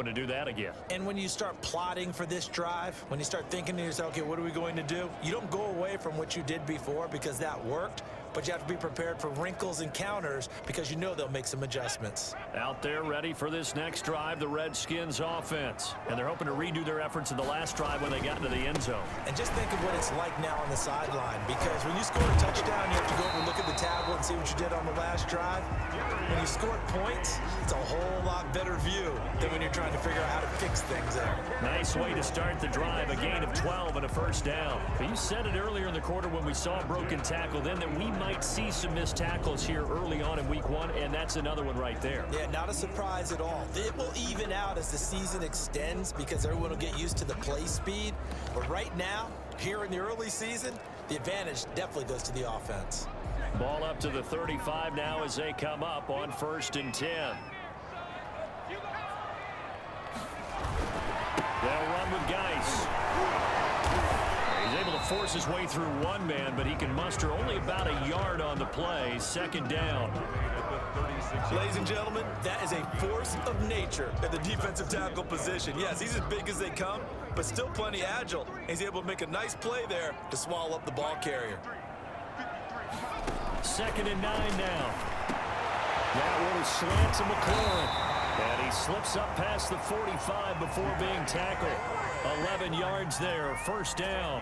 hoping to do that again. And when you start plotting for this drive, when you start thinking to yourself, okay, what are we going to do? You don't go away from what you did before because that worked, but you have to be prepared for wrinkles and counters because you know they'll make some adjustments. Out there ready for this next drive, the Redskins offense. And they're hoping to redo their efforts in the last drive when they got into the end zone. And just think of what it's like now on the sideline, because when you score a touchdown, you have to go over and look at the tablet and see what you did on the last drive. When you scored points, it's a whole lot better view than when you're trying to figure out how to fix things there. Nice way to start the drive, a gain of 12 and a first down. But you said it earlier in the quarter when we saw a broken tackle then that we might see some missed tackles here early on in week one, and that's another one right there. Yeah, not a surprise at all. It will even out as the season extends because everyone will get used to the play speed. But right now, here in the early season, the advantage definitely goes to the offense. Ball up to the 35 now as they come up on 1st and 10. They'll run with Geis. He's able to force his way through one man, but he can muster only about a yard on the play. 2nd down. Ladies and gentlemen, that is a force of nature at the defensive tackle position. Yes, he's as big as they come, but still plenty agile. He's able to make a nice play there to swallow up the ball carrier. 2nd and 9 now. That one is slant to McLaurin. And he slips up past the 45 before being tackled. 11 yards there, 1st down.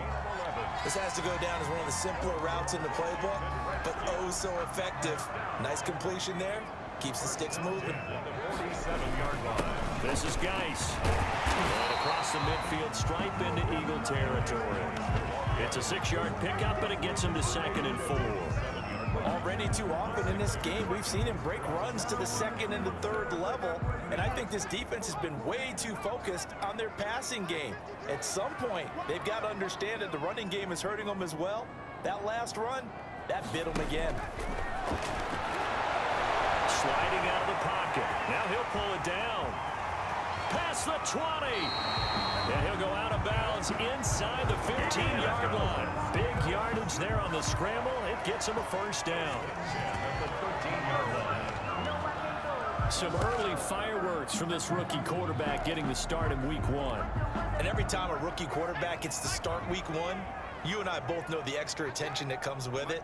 This has to go down as one of the simpler routes in the playbook, but oh so effective. Nice completion there. Keeps the sticks moving. This is Geis. And across the midfield stripe into Eagle territory. It's a 6-yard pickup, and it gets him to 2nd and 4. Already too often in this game, we've seen him break runs to the 2nd and the 3rd level, and I think this defense has been way too focused on their passing game. At some point, they've got to understand that the running game is hurting them as well. That last run, that bit them again. Sliding out of the pocket. Now he'll pull it down. Past the 20. And he'll go out of bounds inside the 15-yard line. Big yardage there on the scramble. It gets him a 1st down. Some early fireworks from this rookie quarterback getting the start in week one. And every time a rookie quarterback gets to start week one, you and I both know the extra attention that comes with it.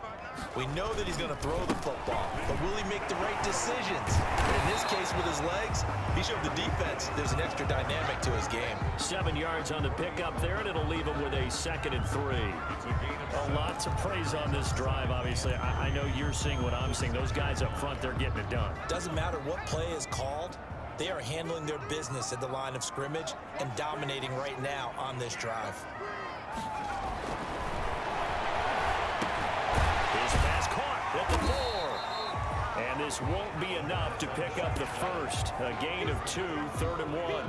We know that he's going to throw the football, but will he make the right decisions? In this case, with his legs, he showed the defense there's an extra dynamic to his game. 7 yards on the pickup there, and it'll leave him with a 2nd and 3. A lot to praise on this drive, obviously. I know you're seeing what I'm seeing. Those guys up front, they're getting it done. Doesn't matter what play is called. They are handling their business at the line of scrimmage and dominating right now on this drive. His pass caught at the 4. And this won't be enough to pick up the first. A gain of 2, 3rd and 1.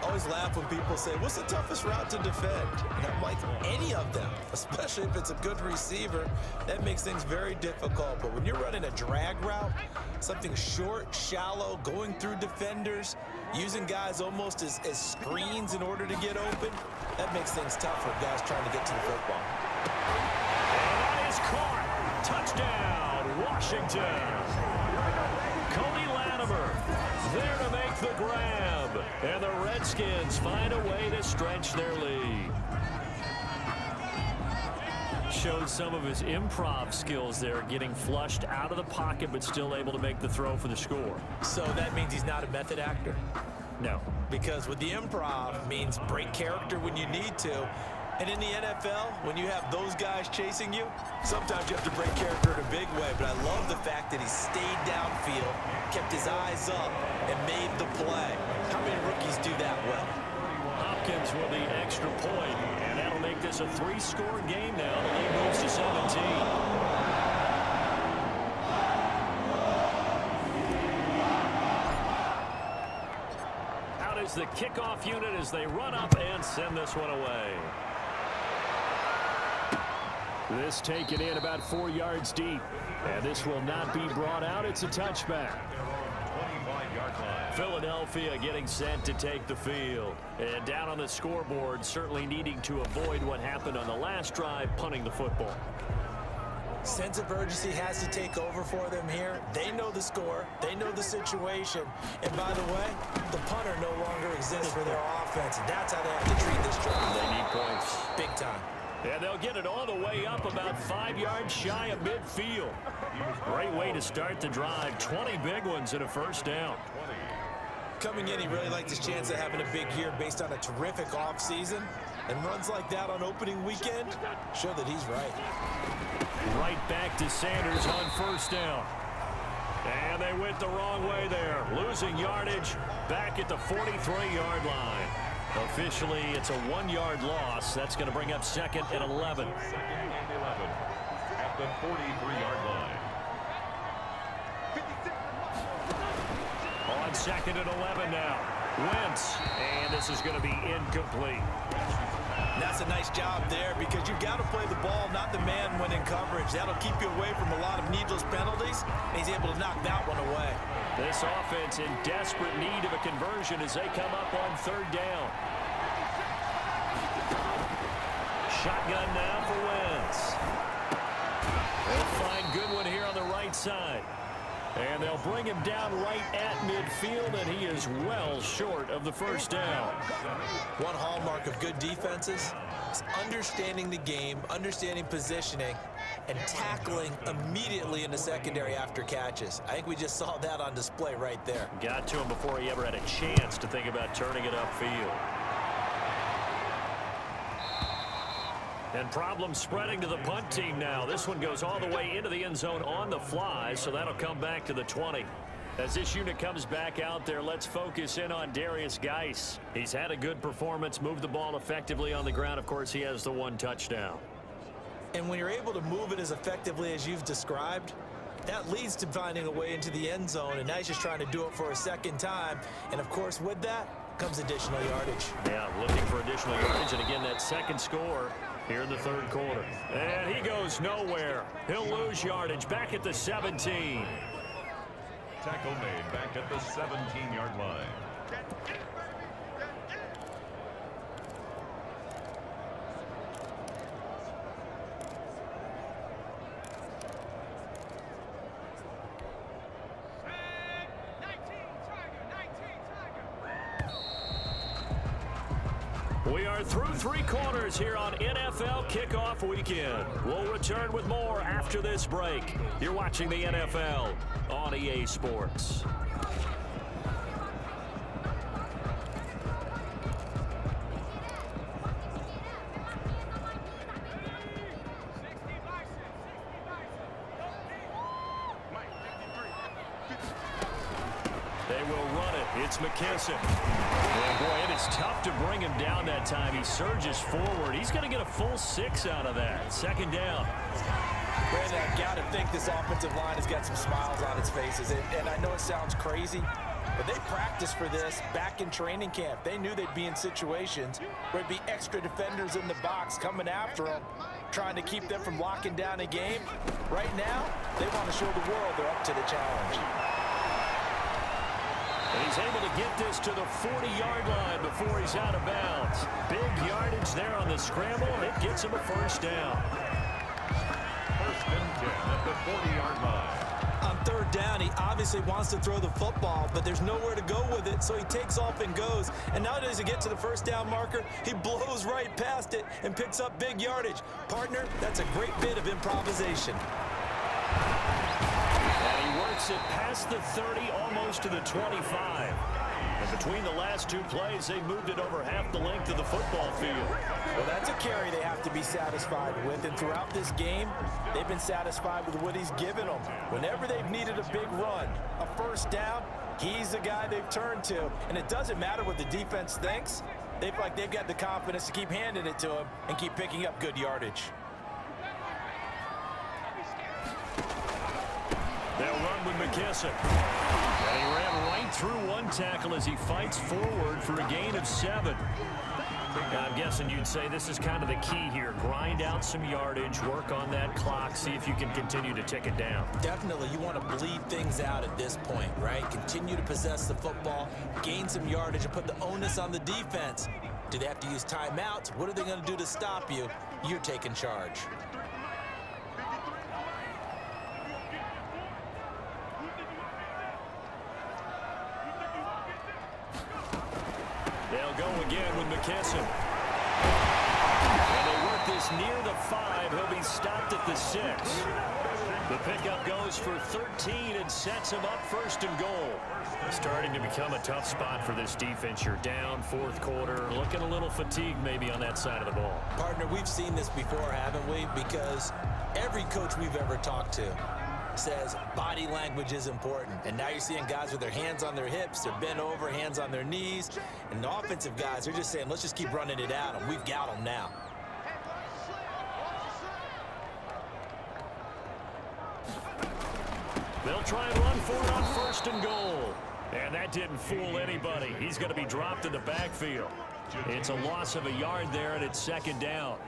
Always laugh when people say, what's the toughest route to defend? And I'm like, any of them, especially if it's a good receiver. That makes things very difficult. But when you're running a drag route, something short, shallow, going through defenders, using guys almost as screens in order to get open, that makes things tough for guys trying to get to the football. And that is caught. Touchdown, Washington. Cody Latimer there to make the grab. And the Redskins find a way to stretch their lead. Showed some of his improv skills there, getting flushed out of the pocket but still able to make the throw for the score. So that means he's not a method actor? No. Because with the improv means break character when you need to. And in the NFL, when you have those guys chasing you, sometimes you have to break character in a big way. But I love the fact that he stayed downfield, kept his eyes up, and made the play. How many rookies do that well? Hopkins with the extra point, and that'll make this a 3-score game now. The lead moves to 17. Out is the kickoff unit as they run up and send this one away. This taken in about 4 yards deep. And this will not be brought out. It's a touchback. Philadelphia getting set to take the field. And down on the scoreboard, certainly needing to avoid what happened on the last drive, punting the football. Sense of urgency has to take over for them here. They know the score. They know the situation. And by the way, the punter exists for their offense, and that's how they have to treat this drive. They need points. Big time. And they'll get it all the way up about 5 yards shy of midfield. Great way to start the drive. 20 big ones and a first down. Coming in, he really liked his chance of having a big year based on a terrific offseason. And runs like that on opening weekend show that he's right. Right back to Sanders on first down. And they went the wrong way there. Losing yardage back at the 43-yard line. Officially, it's a 1-yard loss. That's going to bring up second and 11. Second and 11 at the 43-yard line. On second and 11 now. Wentz. And this is going to be incomplete. That's a nice job there because you've got to play the ball, not the man when in coverage. That'll keep you away from a lot of needless penalties, and he's able to knock that one away. This offense in desperate need of a conversion as they come up on third down. Shotgun now for Wentz. They'll find Goodwin here on the right side. And they'll bring him down right at midfield, and he is well short of the first down. One hallmark of good defenses is understanding the game, understanding positioning, and tackling immediately in the secondary after catches. I think we just saw that on display right there. Got to him before he ever had a chance to think about turning it upfield. And problems spreading to the punt team now. This one goes all the way into the end zone on the fly, so that'll come back to the 20. As this unit comes back out there, let's focus in on Darius Geis. He's had a good performance, moved the ball effectively on the ground. Of course, he has the 1 touchdown. And when you're able to move it as effectively as you've described, that leads to finding a way into the end zone, and now he's just trying to do it for a second time. And, of course, with that comes additional yardage. Yeah, looking for additional yardage, and again, that second score here in the third quarter. And he goes nowhere. He'll lose yardage back at the 17. Tackle made back at the 17-yard line. We are through 3 quarters here on NFL Kickoff Weekend. We'll return with more after this break. You're watching the NFL on EA Sports. They will run it. It's McKissic. And boy, it is tough to bring him down that time. He surges forward. He's going to get a full 6 out of that. Second down. Brandon, I've got to think this offensive line has got some smiles on its faces. And I know it sounds crazy, but they practiced for this back in training camp. They knew they'd be in situations where there'd be extra defenders in the box coming after them, trying to keep them from locking down a game. Right now, they want to show the world they're up to the challenge. And he's able to get this to the 40-yard line before he's out of bounds. Big yardage there on the scramble, and it gets him a first down. First and 10 at the 40-yard line. On third down, he obviously wants to throw the football, but there's nowhere to go with it, so he takes off and goes. And now does he get to the first down marker? He blows right past it and picks up big yardage. Partner, that's a great bit of improvisation. And he works it past the 30, almost to the 25. And between the last 2 plays, they moved it over half the length of the football field. Well, that's a carry they have to be satisfied with. And throughout this game, they've been satisfied with what he's given them. Whenever they've needed a big run, a first down, he's the guy they've turned to. And it doesn't matter what the defense thinks. They've got the confidence to keep handing it to him and keep picking up good yardage. They'll run with McKissic. And he ran right through 1 tackle as he fights forward for a gain of 7. Now, I'm guessing you'd say this is kind of the key here. Grind out some yardage, work on that clock, see if you can continue to tick it down. Definitely, you want to bleed things out at this point, right? Continue to possess the football, gain some yardage, and put the onus on the defense. Do they have to use timeouts? What are they going to do to stop you? You're taking charge. They'll go again with McKesson. And they work this near the 5. He'll be stopped at the 6. The pickup goes for 13 and sets him up first and goal. Starting to become a tough spot for this defense. You're down fourth quarter, looking a little fatigued maybe on that side of the ball. Partner, we've seen this before, haven't we? Because every coach we've ever talked to says body language is important. And now you're seeing guys with their hands on their hips, they're bent over, hands on their knees. And the offensive guys, they're just saying, let's just keep running it at them. We've got them now. They'll try and run for it on first and goal. And that didn't fool anybody. He's going to be dropped in the backfield. It's a loss of a yard there, and it's second down.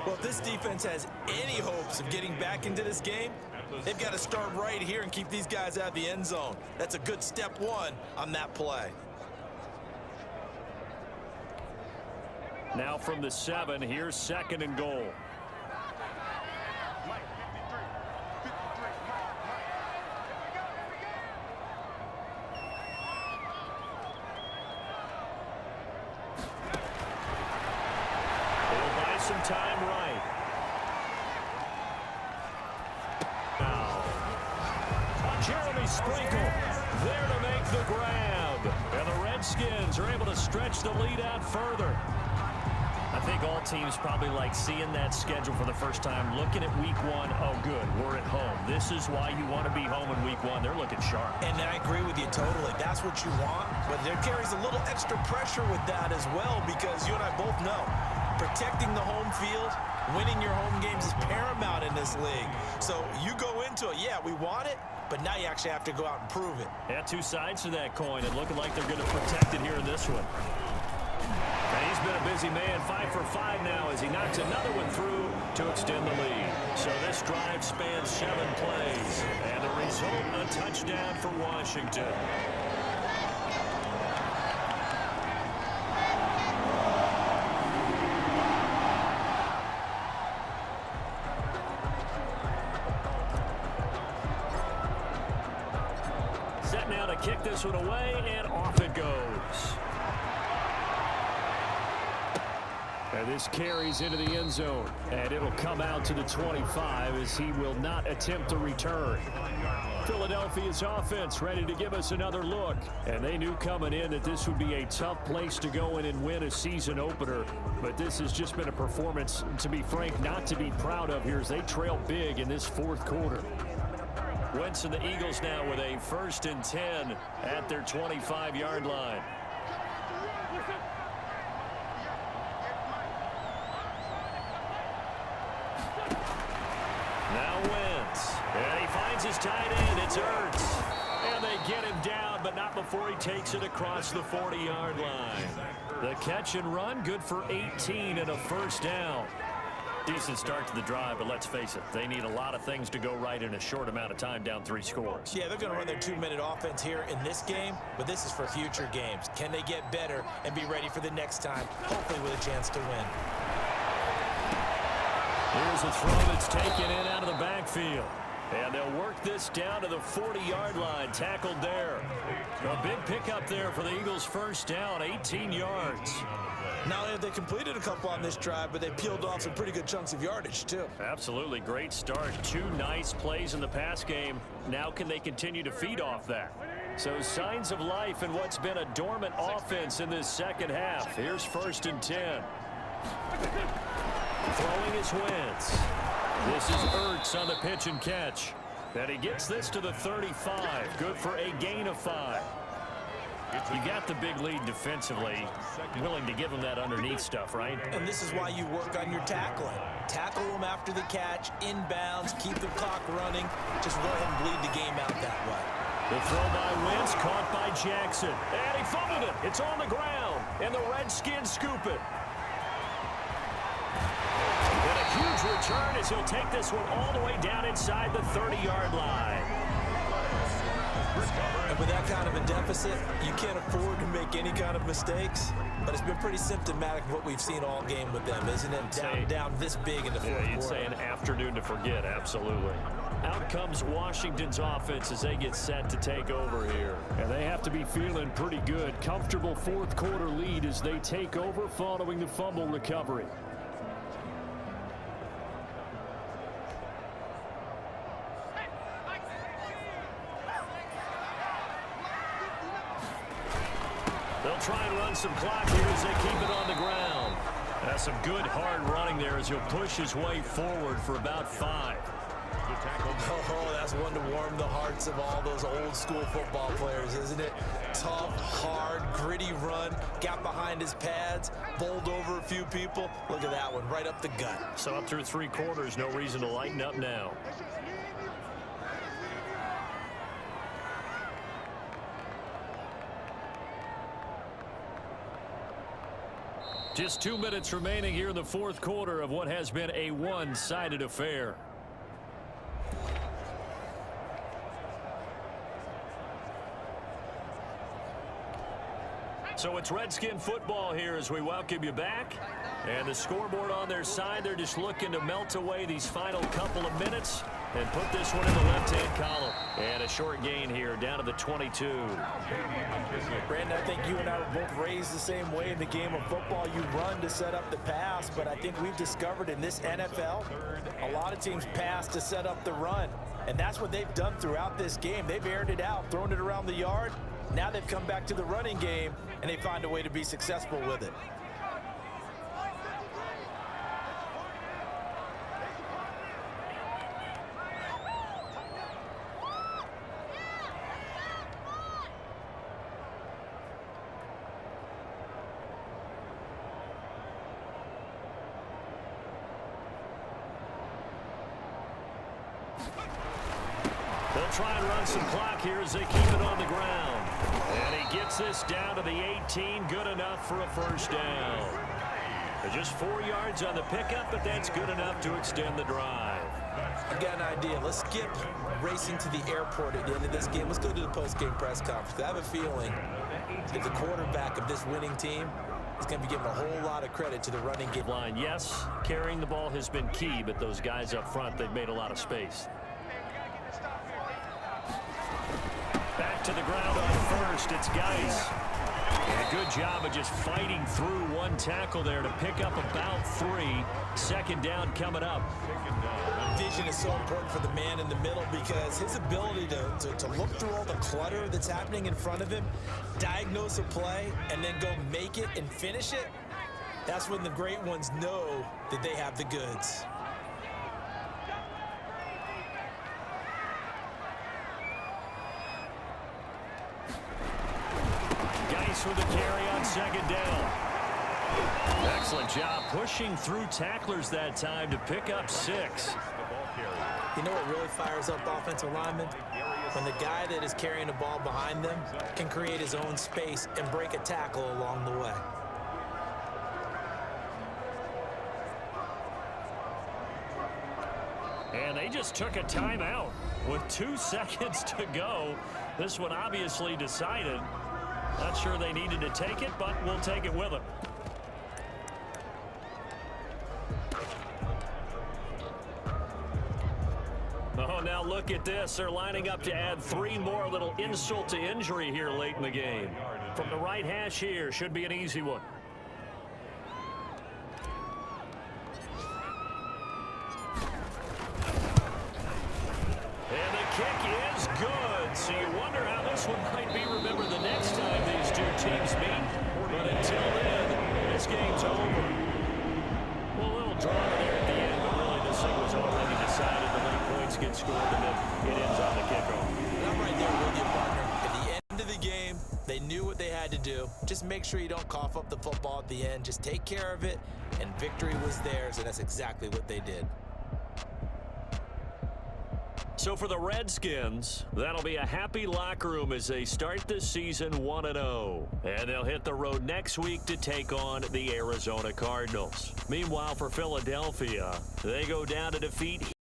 Well, if this defense has any hopes of getting back into this game, they've got to start right here and keep these guys out of the end zone. That's a good step one on that play. Now from the 7, here's second and goal. Some time right. Now, Jeremy Sprinkle there to make the grab. And the Redskins are able to stretch the lead out further. I think all teams probably like seeing that schedule for the first time, looking at week 1. Oh, good, we're at home. This is why you want to be home in week 1. They're looking sharp. And I agree with you totally. That's what you want. But there carries a little extra pressure with that as well, because you and I both know protecting the home field, winning your home games is paramount in this league. So you go into it, yeah, we want it, but now you actually have to go out and prove it. Yeah, two sides to that coin, and looking like they're going to protect it here in this one. And he's been a busy man, 5 for 5 now as he knocks another one through to extend the lead. So this drive spans 7 plays, and the result, a touchdown for Washington. Set now to kick this one away, and off it goes. And this carries into the end zone, and it'll come out to the 25 as he will not attempt to return. Philadelphia's offense ready to give us another look, and they knew coming in that this would be a tough place to go in and win a season opener, but this has just been a performance, to be frank, not to be proud of here as they trail big in this fourth quarter. Wentz and the Eagles now with a 1st and 10 at their 25-yard line. Now Wentz, and he finds his tight end. It's Ertz, and they get him down, but not before he takes it across the 40-yard line. The catch and run, good for 18 and a first down. Decent start to the drive, but let's face it, they need a lot of things to go right in a short amount of time, down 3 scores. Yeah, they're going to run their 2-minute offense here in this game, but this is for future games. Can they get better and be ready for the next time, hopefully with a chance to win? Here's a throw that's taken in out of the backfield. And they'll work this down to the 40-yard line, tackled there. A big pickup there for the Eagles' first down, 18 yards. Not only have they completed a couple on this drive, but they peeled off some pretty good chunks of yardage, too. Absolutely, great start. 2 nice plays in the pass game. Now can they continue to feed off that? So signs of life in what's been a dormant offense in this second half. Here's 1st and 10. Throwing is Wentz. This is Ertz on the pitch and catch. And he gets this to the 35. Good for a gain of 5. You got the big lead defensively. Willing to give them that underneath stuff, right? And this is why you work on your tackling. Tackle them after the catch, inbounds, keep the clock running. Just go ahead and bleed the game out that way. The throw by Wentz, caught by Jackson. And he fumbled it. It's on the ground. And the Redskins scoop it. And a huge return as he'll take this one all the way down inside the 30-yard line. And with that kind of a deficit, you can't afford to make any kind of mistakes. But it's been pretty symptomatic of what we've seen all game with them, isn't it? Down this big in the fourth quarter. You'd say an afternoon to forget, absolutely. Out comes Washington's offense as they get set to take over here. And they have to be feeling pretty good. Comfortable fourth quarter lead as they take over following the fumble recovery. They'll try and run some clock here as they keep it on the ground. That's some good hard running there as he'll push his way forward for about 5. Oh, that's one to warm the hearts of all those old school football players, isn't it? Tough, hard, gritty run, got behind his pads, bowled over a few people. Look at that one, right up the gut. So up through 3 quarters, no reason to lighten up now. Just 2 minutes remaining here in the fourth quarter of what has been a one-sided affair. So it's Redskin football here as we welcome you back. And the scoreboard on their side, they're just looking to melt away these final couple of minutes and put this one in the left-hand column. And a short gain here down to the 22. Brandon, I think you and I were both raised the same way in the game of football. You run to set up the pass, but I think we've discovered in this NFL, a lot of teams pass to set up the run. And that's what they've done throughout this game. They've aired it out, thrown it around the yard. Now they've come back to the running game, and they find a way to be successful with it. They'll try and run some clock here as they keep it on the ground. And he gets this down to the 18, good enough for a first down. Just 4 yards on the pickup, but that's good enough to extend the drive. I've got an idea. Let's skip racing to the airport at the end of this game. Let's go to the post-game press conference. I have a feeling that the quarterback of this winning team is going to be giving a whole lot of credit to the running game line. Yes, carrying the ball has been key, but those guys up front, they've made a lot of space. Back to the ground on first, it's Geis. And a good job of just fighting through one tackle there to pick up about 3. Second down coming up. Vision is so important for the man in the middle because his ability to look through all the clutter that's happening in front of him, diagnose a play, and then go make it and finish it, that's when the great ones know that they have the goods. With the carry on second down. Excellent job pushing through tacklers that time to pick up 6. You know what really fires up offensive linemen? When the guy that is carrying the ball behind them can create his own space and break a tackle along the way. And they just took a timeout with 2 seconds to go. This one obviously decided. Not sure they needed to take it, but we'll take it with them. Oh, now look at this. They're lining up to add 3 more. A little insult to injury here late in the game. From the right hash here, should be an easy one. And the kick is good. So you wonder how this one might be remembered the next time these 2 teams meet. But until then, this game's over. Well, a little drama there at the end, but really this thing was already decided. The late points get scored, and then it ends on the kickoff. And I'm right there with you, partner. At the end of the game, they knew what they had to do. Just make sure you don't cough up the football at the end. Just take care of it, and victory was theirs, and that's exactly what they did. So for the Redskins, that'll be a happy locker room as they start this season 1-0. And they'll hit the road next week to take on the Arizona Cardinals. Meanwhile, for Philadelphia, they go down to defeat